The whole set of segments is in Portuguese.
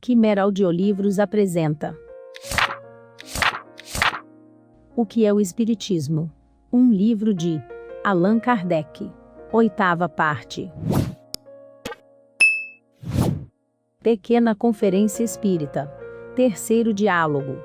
Quimera Audiolivros apresenta O que é o Espiritismo? Um livro de Allan Kardec. 8ª parte. Pequena Conferência Espírita. Terceiro diálogo.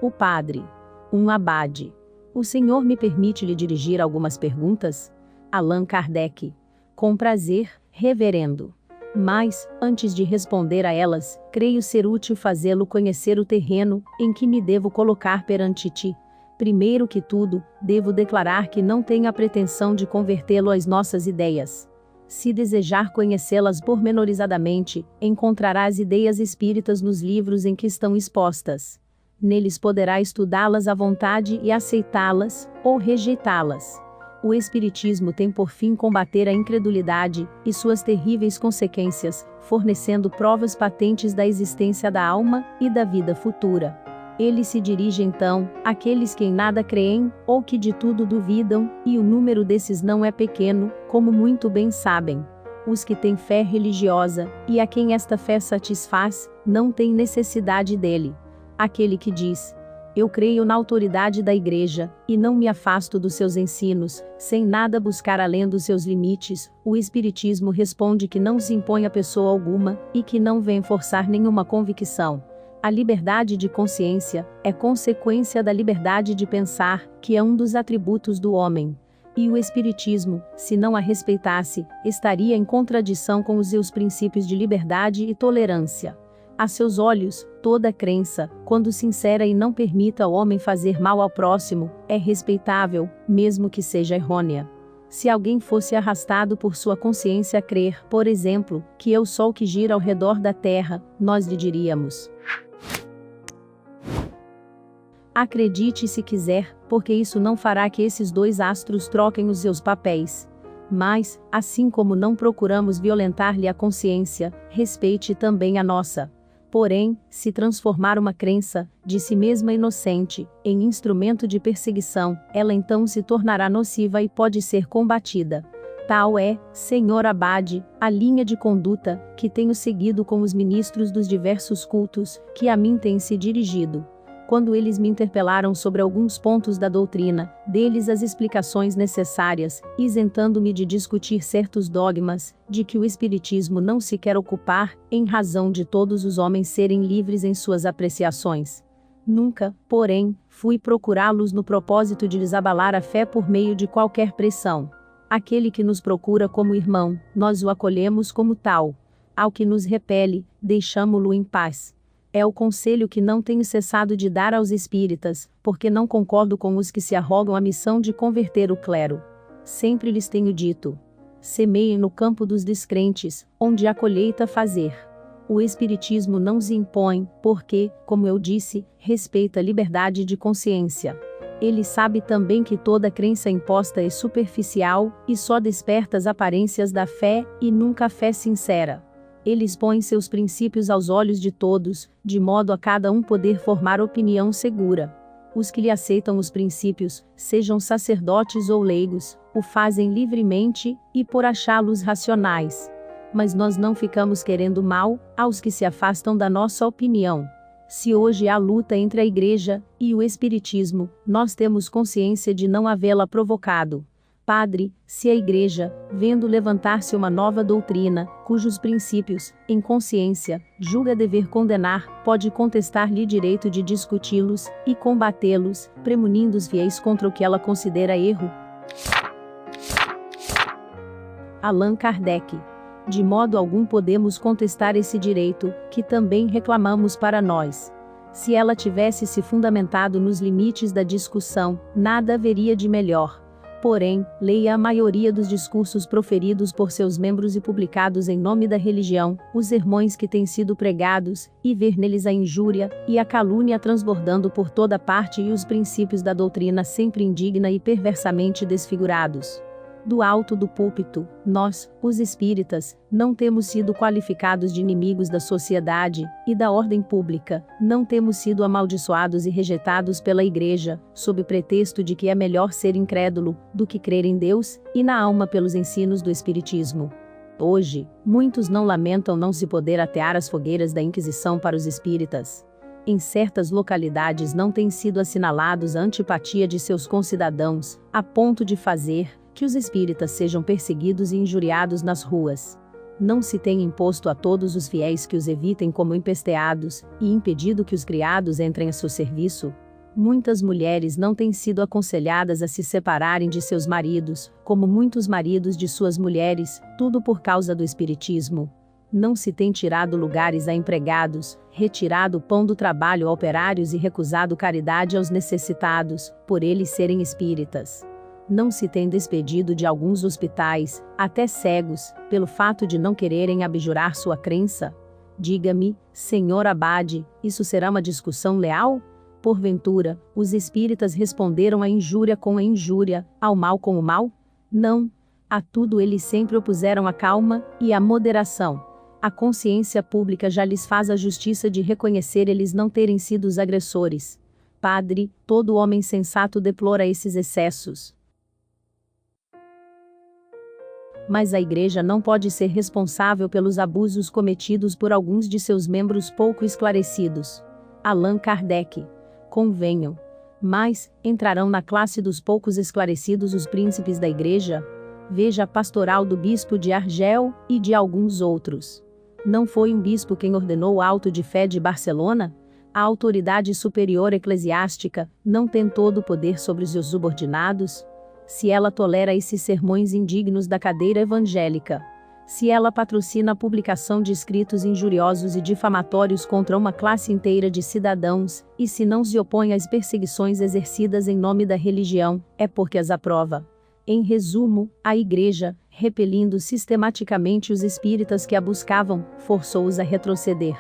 O Padre. Um abade. O senhor me permite lhe dirigir algumas perguntas? Allan Kardec. Com prazer, reverendo. Mas, antes de responder a elas, creio ser útil fazê-lo conhecer o terreno em que me devo colocar perante ti. Primeiro que tudo, devo declarar que não tenho a pretensão de convertê-lo às nossas ideias. Se desejar conhecê-las pormenorizadamente, encontrará as ideias espíritas nos livros em que estão expostas. Neles poderá estudá-las à vontade e aceitá-las, ou rejeitá-las. O Espiritismo tem por fim combater a incredulidade e suas terríveis consequências, fornecendo provas patentes da existência da alma e da vida futura. Ele se dirige então àqueles que em nada creem, ou que de tudo duvidam, e o número desses não é pequeno, como muito bem sabem. Os que têm fé religiosa, e a quem esta fé satisfaz, não têm necessidade dele. Aquele que diz: eu creio na autoridade da Igreja, e não me afasto dos seus ensinos, sem nada buscar além dos seus limites, o Espiritismo responde que não se impõe a pessoa alguma, e que não vem forçar nenhuma convicção. A liberdade de consciência é consequência da liberdade de pensar, que é um dos atributos do homem. E o Espiritismo, se não a respeitasse, estaria em contradição com os seus princípios de liberdade e tolerância. A seus olhos, toda crença, quando sincera e não permita ao homem fazer mal ao próximo, é respeitável, mesmo que seja errônea. Se alguém fosse arrastado por sua consciência a crer, por exemplo, que é o Sol que gira ao redor da Terra, nós lhe diríamos: acredite se quiser, porque isso não fará que esses dois astros troquem os seus papéis. Mas, assim como não procuramos violentar-lhe a consciência, respeite também a nossa. Porém, se transformar uma crença, de si mesma inocente, em instrumento de perseguição, ela então se tornará nociva e pode ser combatida. Tal é, senhor abade, a linha de conduta que tenho seguido com os ministros dos diversos cultos, que a mim têm se dirigido. Quando eles me interpelaram sobre alguns pontos da doutrina, dei-lhes as explicações necessárias, isentando-me de discutir certos dogmas, de que o Espiritismo não se quer ocupar, em razão de todos os homens serem livres em suas apreciações. Nunca, porém, fui procurá-los no propósito de lhes abalar a fé por meio de qualquer pressão. Aquele que nos procura como irmão, nós o acolhemos como tal. Ao que nos repele, deixamo-lo em paz. É o conselho que não tenho cessado de dar aos espíritas, porque não concordo com os que se arrogam a missão de converter o clero. Sempre lhes tenho dito: semeiem no campo dos descrentes, onde há colheita a fazer. O Espiritismo não se impõe, porque, como eu disse, respeita a liberdade de consciência. Ele sabe também que toda crença imposta é superficial, e só desperta as aparências da fé, e nunca a fé sincera. Ele expõe seus princípios aos olhos de todos, de modo a cada um poder formar opinião segura. Os que lhe aceitam os princípios, sejam sacerdotes ou leigos, o fazem livremente, e por achá-los racionais. Mas nós não ficamos querendo mal aos que se afastam da nossa opinião. Se hoje há luta entre a Igreja e o Espiritismo, nós temos consciência de não havê-la provocado. Padre, se a Igreja, vendo levantar-se uma nova doutrina, cujos princípios, em consciência, julga dever condenar, pode contestar-lhe direito de discuti-los, e combatê-los, premunindo os fiéis contra o que ela considera erro? Allan Kardec. De modo algum podemos contestar esse direito, que também reclamamos para nós. Se ela tivesse se fundamentado nos limites da discussão, nada haveria de melhor. Porém, leia a maioria dos discursos proferidos por seus membros e publicados em nome da religião, os sermões que têm sido pregados, e ver neles a injúria e a calúnia transbordando por toda parte e os princípios da doutrina sempre indigna e perversamente desfigurados. Do alto do púlpito, nós, os espíritas, não temos sido qualificados de inimigos da sociedade e da ordem pública, não temos sido amaldiçoados e rejeitados pela Igreja, sob pretexto de que é melhor ser incrédulo do que crer em Deus e na alma pelos ensinos do Espiritismo. Hoje, muitos não lamentam não se poder atear as fogueiras da Inquisição para os espíritas. Em certas localidades não têm sido assinalados a antipatia de seus concidadãos, a ponto de fazer que os espíritas sejam perseguidos e injuriados nas ruas. Não se tem imposto a todos os fiéis que os evitem como empesteados, e impedido que os criados entrem a seu serviço. Muitas mulheres não têm sido aconselhadas a se separarem de seus maridos, como muitos maridos de suas mulheres, tudo por causa do espiritismo. Não se tem tirado lugares a empregados, retirado o pão do trabalho a operários e recusado caridade aos necessitados, por eles serem espíritas. Não se tem despedido de alguns hospitais, até cegos, pelo fato de não quererem abjurar sua crença. Diga-me, senhor abade, isso será uma discussão leal? Porventura, os espíritas responderam à injúria com a injúria, ao mal com o mal? Não. A tudo eles sempre opuseram a calma e a moderação. A consciência pública já lhes faz a justiça de reconhecer eles não terem sido os agressores. Padre, todo homem sensato deplora esses excessos. Mas a Igreja não pode ser responsável pelos abusos cometidos por alguns de seus membros pouco esclarecidos. Allan Kardec. Convenham. Mas, entrarão na classe dos poucos esclarecidos os príncipes da Igreja? Veja a pastoral do bispo de Argel, e de alguns outros. Não foi um bispo quem ordenou o auto de fé de Barcelona? A autoridade superior eclesiástica não tem todo o poder sobre os seus subordinados? Se ela tolera esses sermões indignos da cadeira evangélica, se ela patrocina a publicação de escritos injuriosos e difamatórios contra uma classe inteira de cidadãos, e se não se opõe às perseguições exercidas em nome da religião, é porque as aprova. Em resumo, a Igreja, repelindo sistematicamente os espíritas que a buscavam, forçou-os a retroceder.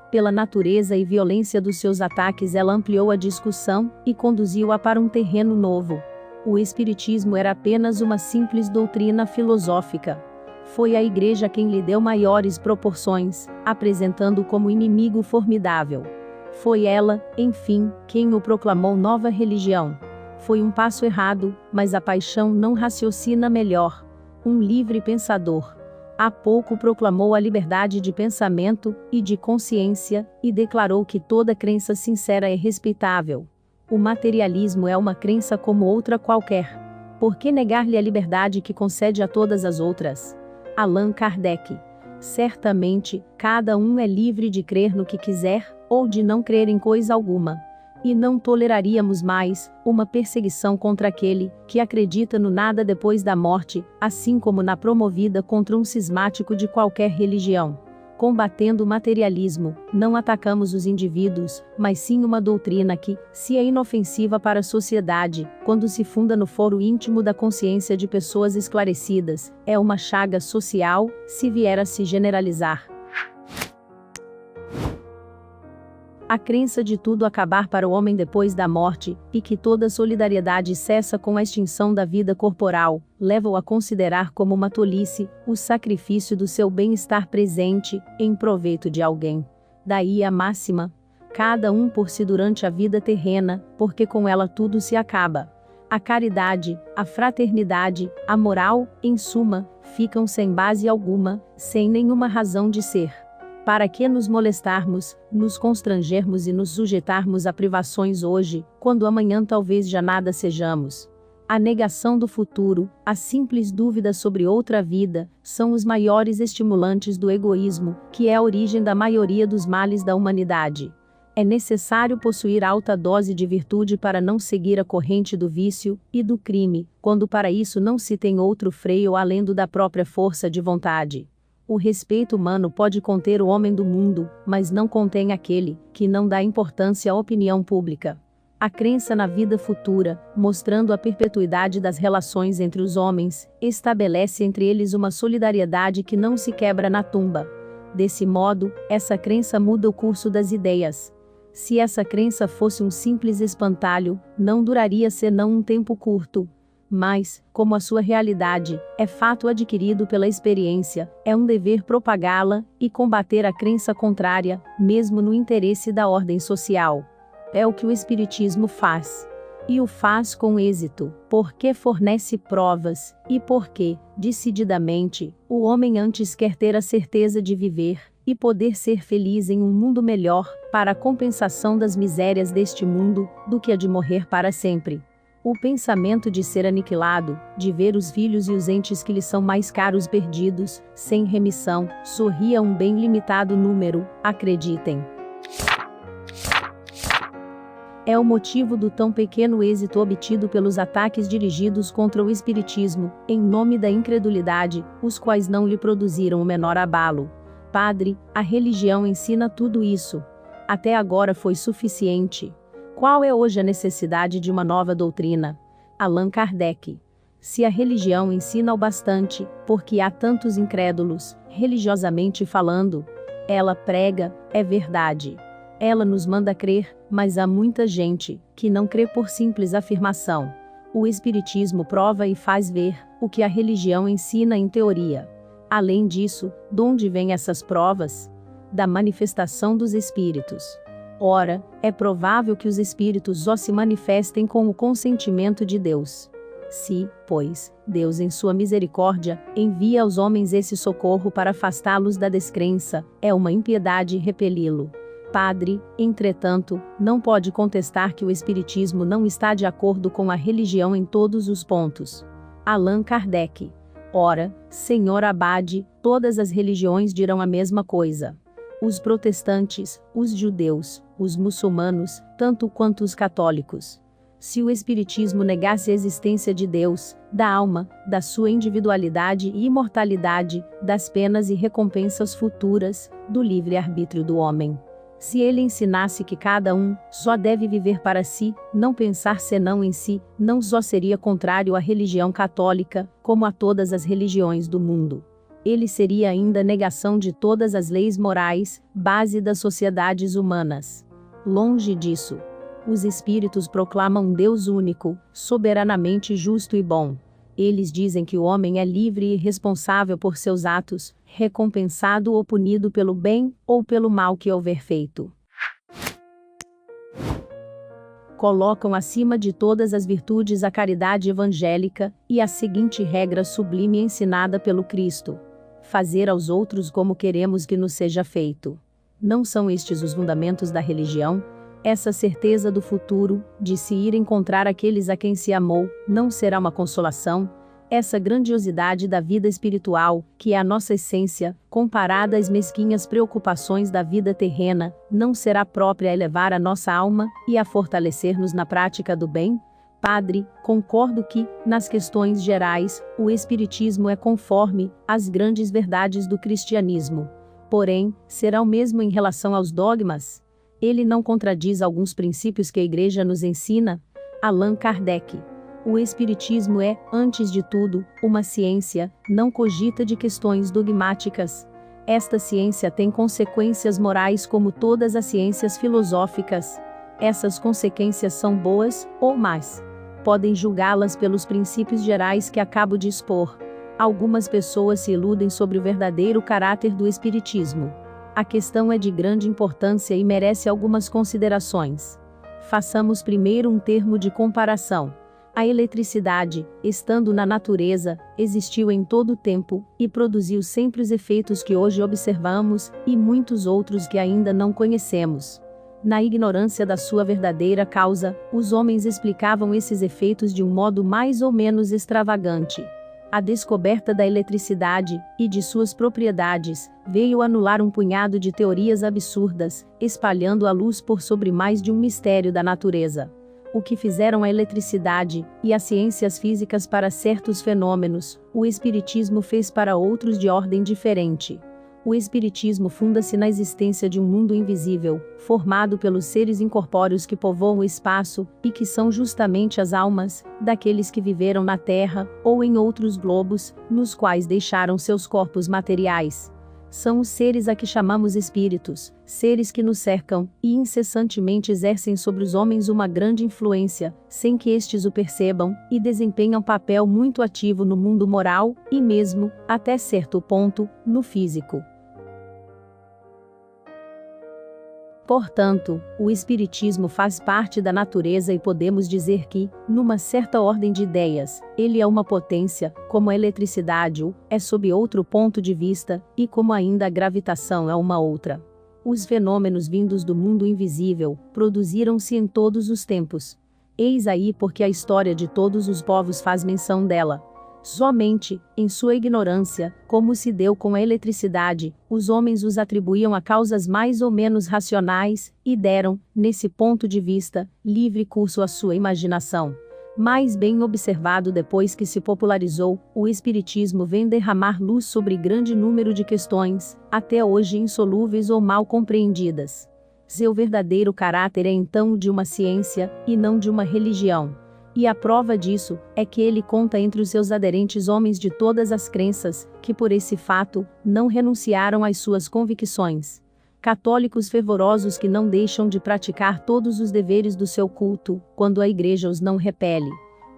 Pela natureza e violência dos seus ataques, ela ampliou a discussão e conduziu-a para um terreno novo. O espiritismo era apenas uma simples doutrina filosófica. Foi a Igreja quem lhe deu maiores proporções, apresentando-o como inimigo formidável. Foi ela, enfim, quem o proclamou nova religião. Foi um passo errado, mas a paixão não raciocina melhor. Um livre pensador. Há pouco proclamou a liberdade de pensamento e de consciência, e declarou que toda crença sincera é respeitável. O materialismo é uma crença como outra qualquer. Por que negar-lhe a liberdade que concede a todas as outras? Allan Kardec. Certamente, cada um é livre de crer no que quiser, ou de não crer em coisa alguma. E não toleraríamos mais uma perseguição contra aquele que acredita no nada depois da morte, assim como na promovida contra um cismático de qualquer religião. Combatendo o materialismo, não atacamos os indivíduos, mas sim uma doutrina que, se é inofensiva para a sociedade, quando se funda no foro íntimo da consciência de pessoas esclarecidas, é uma chaga social, se vier a se generalizar. A crença de tudo acabar para o homem depois da morte, e que toda solidariedade cessa com a extinção da vida corporal, leva-o a considerar como uma tolice o sacrifício do seu bem-estar presente, em proveito de alguém. Daí a máxima: cada um por si durante a vida terrena, porque com ela tudo se acaba. A caridade, a fraternidade, a moral, em suma, ficam sem base alguma, sem nenhuma razão de ser. Para que nos molestarmos, nos constrangermos e nos sujeitarmos a privações hoje, quando amanhã talvez já nada sejamos? A negação do futuro, a simples dúvida sobre outra vida, são os maiores estimulantes do egoísmo, que é a origem da maioria dos males da humanidade. É necessário possuir alta dose de virtude para não seguir a corrente do vício e do crime, quando para isso não se tem outro freio além do da própria força de vontade. O respeito humano pode conter o homem do mundo, mas não contém aquele que não dá importância à opinião pública. A crença na vida futura, mostrando a perpetuidade das relações entre os homens, estabelece entre eles uma solidariedade que não se quebra na tumba. Desse modo, essa crença muda o curso das ideias. Se essa crença fosse um simples espantalho, não duraria senão um tempo curto. Mas, como a sua realidade é fato adquirido pela experiência, é um dever propagá-la e combater a crença contrária, mesmo no interesse da ordem social. É o que o Espiritismo faz. e o faz com êxito, porque fornece provas, e porque, decididamente, o homem antes quer ter a certeza de viver, e poder ser feliz em um mundo melhor, para a compensação das misérias deste mundo, do que a de morrer para sempre. O pensamento de ser aniquilado, de ver os filhos e os entes que lhe são mais caros perdidos, sem remissão, sorria um bem limitado número, acreditem. É o motivo do tão pequeno êxito obtido pelos ataques dirigidos contra o espiritismo, em nome da incredulidade, os quais não lhe produziram o menor abalo. Padre, a religião ensina tudo isso. Até agora foi suficiente. Qual é hoje a necessidade de uma nova doutrina? Allan Kardec. Se a religião ensina o bastante, porque há tantos incrédulos, religiosamente falando, ela prega, é verdade. Ela nos manda crer, mas há muita gente que não crê por simples afirmação. O Espiritismo prova e faz ver o que a religião ensina em teoria. Além disso, de onde vêm essas provas? Da manifestação dos espíritos. Ora, é provável que os espíritos só se manifestem com o consentimento de Deus. Se, pois, Deus em sua misericórdia, envia aos homens esse socorro para afastá-los da descrença, é uma impiedade repeli-lo. Padre, entretanto, não pode contestar que o espiritismo não está de acordo com a religião em todos os pontos. Allan Kardec. Ora, senhor abade, todas as religiões dirão a mesma coisa. Os protestantes, os judeus, os muçulmanos, tanto quanto os católicos. Se o espiritismo negasse a existência de Deus, da alma, da sua individualidade e imortalidade, das penas e recompensas futuras, do livre-arbítrio do homem. Se ele ensinasse que cada um só deve viver para si, não pensar senão em si, não só seria contrário à religião católica, como a todas as religiões do mundo. Ele seria ainda negação de todas as leis morais, base das sociedades humanas. Longe disso. Os espíritos proclamam um Deus único, soberanamente justo e bom. Eles dizem que o homem é livre e responsável por seus atos, recompensado ou punido pelo bem ou pelo mal que houver feito. Colocam acima de todas as virtudes a caridade evangélica, e a seguinte regra sublime ensinada pelo Cristo: fazer aos outros como queremos que nos seja feito. Não são estes os fundamentos da religião? Essa certeza do futuro, de se ir encontrar aqueles a quem se amou, não será uma consolação? Essa grandiosidade da vida espiritual, que é a nossa essência, comparada às mesquinhas preocupações da vida terrena, não será própria a elevar a nossa alma e a fortalecer-nos na prática do bem? Padre, concordo que, nas questões gerais, o Espiritismo é conforme às grandes verdades do cristianismo. Porém, será o mesmo em relação aos dogmas? Ele não contradiz alguns princípios que a Igreja nos ensina? Allan Kardec. O Espiritismo é, antes de tudo, uma ciência, não cogita de questões dogmáticas. Esta ciência tem consequências morais como todas as ciências filosóficas. Essas consequências são boas, ou más. Podem julgá-las pelos princípios gerais que acabo de expor. Algumas pessoas se iludem sobre o verdadeiro caráter do Espiritismo. A questão é de grande importância e merece algumas considerações. Façamos primeiro um termo de comparação. A eletricidade, estando na natureza, existiu em todo o tempo, e produziu sempre os efeitos que hoje observamos, e muitos outros que ainda não conhecemos. Na ignorância da sua verdadeira causa, os homens explicavam esses efeitos de um modo mais ou menos extravagante. A descoberta da eletricidade, e de suas propriedades, veio anular um punhado de teorias absurdas, espalhando a luz por sobre mais de um mistério da natureza. O que fizeram a eletricidade, e as ciências físicas para certos fenômenos, o Espiritismo fez para outros de ordem diferente. O Espiritismo funda-se na existência de um mundo invisível, formado pelos seres incorpóreos que povoam o espaço, e que são justamente as almas daqueles que viveram na Terra, ou em outros globos, nos quais deixaram seus corpos materiais. São os seres a que chamamos espíritos, seres que nos cercam, e incessantemente exercem sobre os homens uma grande influência, sem que estes o percebam, e desempenham papel muito ativo no mundo moral, e mesmo, até certo ponto, no físico. Portanto, o espiritismo faz parte da natureza e podemos dizer que, numa certa ordem de ideias, ele é uma potência, como a eletricidade o é sob outro ponto de vista, e como ainda a gravitação é uma outra. Os fenômenos vindos do mundo invisível produziram-se em todos os tempos. Eis aí porque a história de todos os povos faz menção dela. Somente, em sua ignorância, como se deu com a eletricidade, os homens os atribuíam a causas mais ou menos racionais, e deram, nesse ponto de vista, livre curso à sua imaginação. Mais bem observado depois que se popularizou, o espiritismo vem derramar luz sobre grande número de questões, até hoje insolúveis ou mal compreendidas. Seu verdadeiro caráter é então o de uma ciência, e não de uma religião. E a prova disso é que ele conta entre os seus aderentes homens de todas as crenças, que por esse fato, não renunciaram às suas convicções. Católicos fervorosos que não deixam de praticar todos os deveres do seu culto, quando a Igreja os não repele.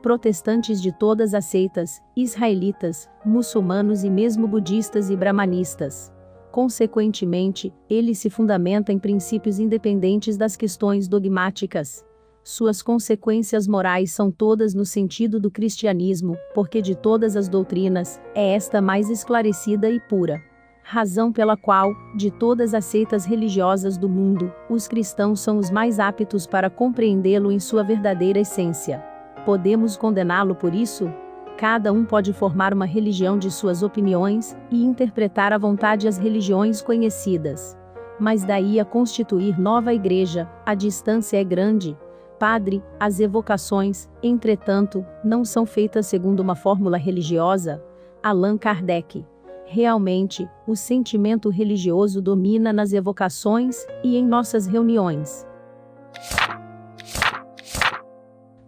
Protestantes de todas as seitas, israelitas, muçulmanos e mesmo budistas e brahmanistas. Consequentemente, ele se fundamenta em princípios independentes das questões dogmáticas. Suas consequências morais são todas no sentido do cristianismo, porque de todas as doutrinas, é esta mais esclarecida e pura. Razão pela qual, de todas as seitas religiosas do mundo, os cristãos são os mais aptos para compreendê-lo em sua verdadeira essência. Podemos condená-lo por isso? Cada um pode formar uma religião de suas opiniões, e interpretar à vontade as religiões conhecidas. Mas daí a constituir nova igreja, a distância é grande. Padre, as evocações, entretanto, não são feitas segundo uma fórmula religiosa? Allan Kardec. Realmente, o sentimento religioso domina nas evocações e em nossas reuniões.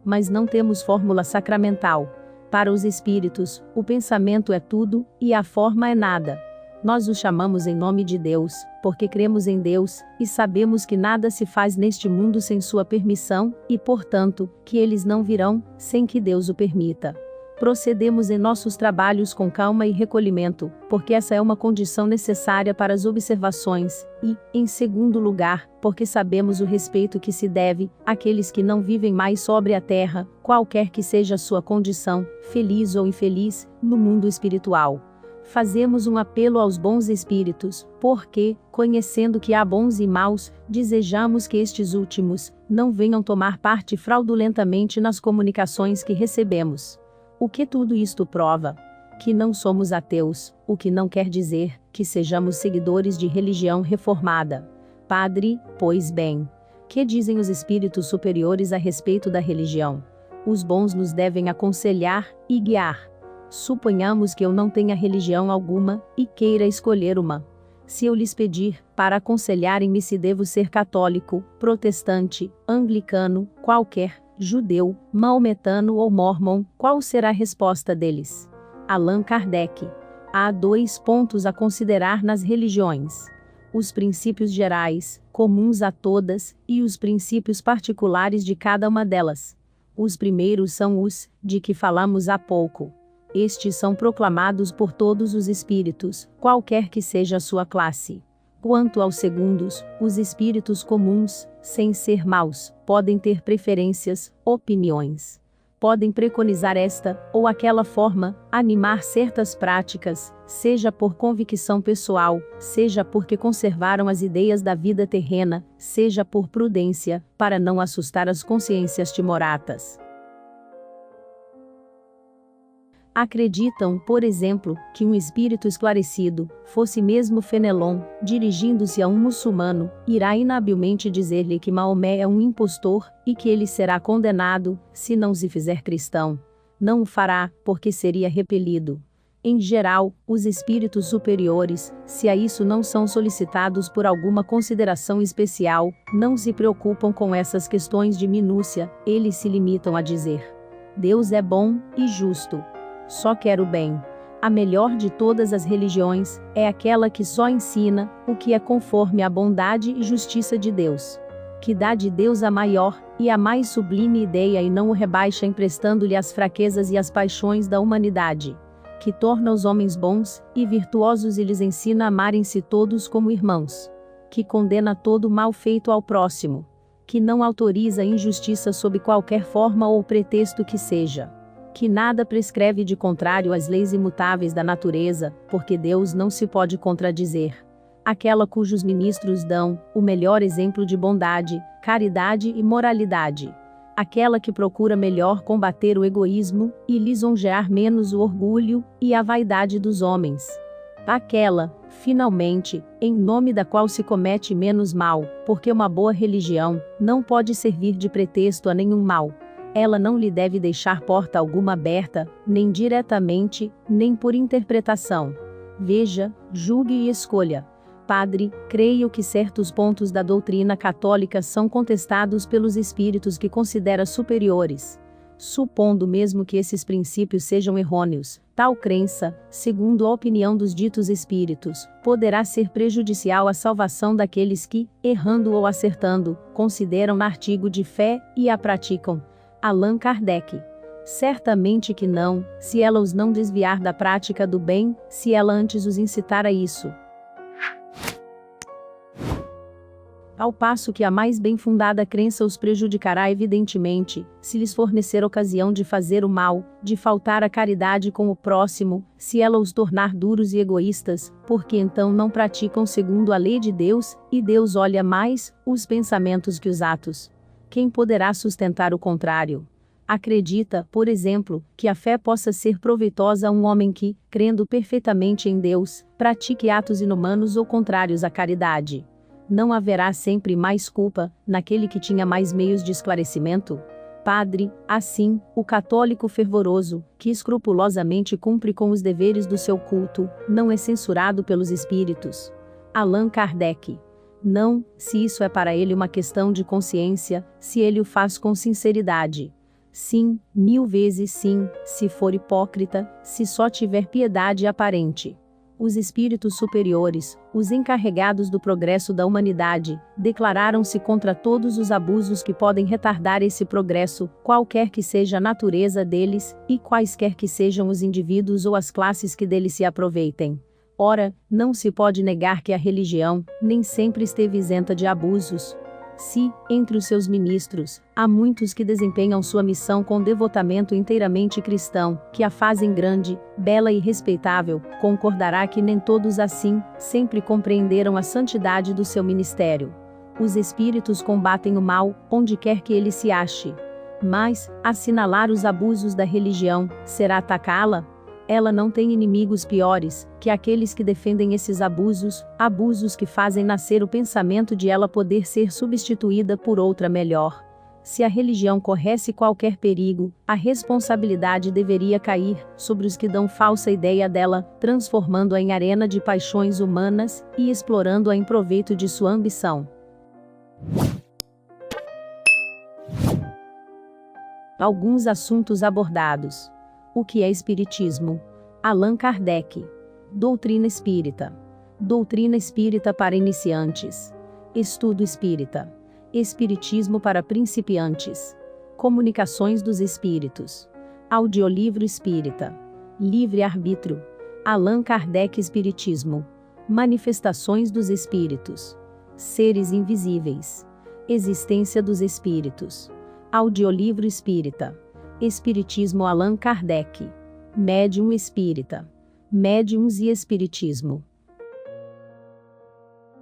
Mas não temos fórmula sacramental. Para os espíritos, o pensamento é tudo, e a forma é nada. Nós o chamamos em nome de Deus, porque cremos em Deus, e sabemos que nada se faz neste mundo sem sua permissão, e portanto, que eles não virão, sem que Deus o permita. Procedemos em nossos trabalhos com calma e recolhimento, porque essa é uma condição necessária para as observações, e, em segundo lugar, porque sabemos o respeito que se deve àqueles que não vivem mais sobre a terra, qualquer que seja a sua condição, feliz ou infeliz, no mundo espiritual. Fazemos um apelo aos bons espíritos, porque, conhecendo que há bons e maus, desejamos que estes últimos não venham tomar parte fraudulentamente nas comunicações que recebemos. O que tudo isto prova? Que não somos ateus, o que não quer dizer que sejamos seguidores de religião reformada. Padre, pois bem, que dizem os espíritos superiores a respeito da religião? Os bons nos devem aconselhar e guiar. Suponhamos que eu não tenha religião alguma, e queira escolher uma. Se eu lhes pedir, para aconselharem-me se devo ser católico, protestante, anglicano, qualquer, judeu, maometano ou mórmon, qual será a resposta deles? Allan Kardec. Há 2 pontos a considerar nas religiões: os princípios gerais, comuns a todas, e os princípios particulares de cada uma delas. Os primeiros são os, de que falamos há pouco. Estes são proclamados por todos os espíritos, qualquer que seja a sua classe. Quanto aos segundos, os espíritos comuns, sem ser maus, podem ter preferências, opiniões. Podem preconizar esta ou aquela forma, animar certas práticas, seja por convicção pessoal, seja porque conservaram as ideias da vida terrena, seja por prudência, para não assustar as consciências timoratas. Acreditam, por exemplo, que um espírito esclarecido, fosse mesmo Fenelon, dirigindo-se a um muçulmano, irá inabilmente dizer-lhe que Maomé é um impostor, e que ele será condenado, se não se fizer cristão. Não o fará, porque seria repelido. Em geral, os espíritos superiores, se a isso não são solicitados por alguma consideração especial, não se preocupam com essas questões de minúcia, eles se limitam a dizer: Deus é bom e justo. Só quer o bem. A melhor de todas as religiões é aquela que só ensina o que é conforme à bondade e justiça de Deus. Que dá de Deus a maior e a mais sublime ideia e não o rebaixa emprestando-lhe as fraquezas e as paixões da humanidade. Que torna os homens bons e virtuosos e lhes ensina a amarem-se todos como irmãos. que condena todo mal feito ao próximo, que não autoriza a injustiça sob qualquer forma ou pretexto que seja, que nada prescreve de contrário às leis imutáveis da natureza, porque Deus não se pode contradizer. Aquela cujos ministros dão o melhor exemplo de bondade, caridade e moralidade. Aquela que procura melhor combater o egoísmo e lisonjear menos o orgulho e a vaidade dos homens. Aquela, finalmente, em nome da qual se comete menos mal, porque uma boa religião não pode servir de pretexto a nenhum mal. Ela não lhe deve deixar porta alguma aberta, nem diretamente, nem por interpretação. Veja, julgue e escolha. Padre, creio que certos pontos da doutrina católica são contestados pelos espíritos que considera superiores. Supondo mesmo que esses princípios sejam errôneos, tal crença, segundo a opinião dos ditos espíritos, poderá ser prejudicial à salvação daqueles que, errando ou acertando, consideram artigo de fé e a praticam. Allan Kardec. Certamente que não, se ela os não desviar da prática do bem, se ela antes os incitar a isso. Ao passo que a mais bem fundada crença os prejudicará evidentemente, se lhes fornecer ocasião de fazer o mal, de faltar à caridade com o próximo, se ela os tornar duros e egoístas, porque então não praticam segundo a lei de Deus, e Deus olha mais os pensamentos que os atos. Quem poderá sustentar o contrário? Acredita, por exemplo, que a fé possa ser proveitosa a um homem que, crendo perfeitamente em Deus, pratique atos inumanos ou contrários à caridade? Não haverá sempre mais culpa naquele que tinha mais meios de esclarecimento? Padre, assim, o católico fervoroso, que escrupulosamente cumpre com os deveres do seu culto, não é censurado pelos espíritos. Allan Kardec. Não, se isso é para ele uma questão de consciência, se ele o faz com sinceridade. Sim, 1000 vezes sim, se for hipócrita, se só tiver piedade aparente. Os espíritos superiores, os encarregados do progresso da humanidade, declararam-se contra todos os abusos que podem retardar esse progresso, qualquer que seja a natureza deles, e quaisquer que sejam os indivíduos ou as classes que deles se aproveitem. Ora, não se pode negar que a religião nem sempre esteve isenta de abusos. Se, entre os seus ministros, há muitos que desempenham sua missão com devotamento inteiramente cristão, que a fazem grande, bela e respeitável, concordará que nem todos assim, sempre compreenderam a santidade do seu ministério. Os espíritos combatem o mal, onde quer que ele se ache. Mas, assinalar os abusos da religião, será atacá-la? Ela não tem inimigos piores que aqueles que defendem esses abusos, abusos que fazem nascer o pensamento de ela poder ser substituída por outra melhor. Se a religião corresse qualquer perigo, a responsabilidade deveria cair sobre os que dão falsa ideia dela, transformando-a em arena de paixões humanas e explorando-a em proveito de sua ambição. Alguns assuntos abordados. O que é Espiritismo? Allan Kardec. Doutrina Espírita. Doutrina Espírita para iniciantes. Estudo Espírita. Espiritismo para principiantes. Comunicações dos Espíritos. Audiolivro Espírita. Livre-arbítrio. Allan Kardec Espiritismo. Manifestações dos Espíritos. Seres invisíveis. Existência dos Espíritos. Audiolivro Espírita. Espiritismo Allan Kardec. Médium Espírita. Médiuns e Espiritismo.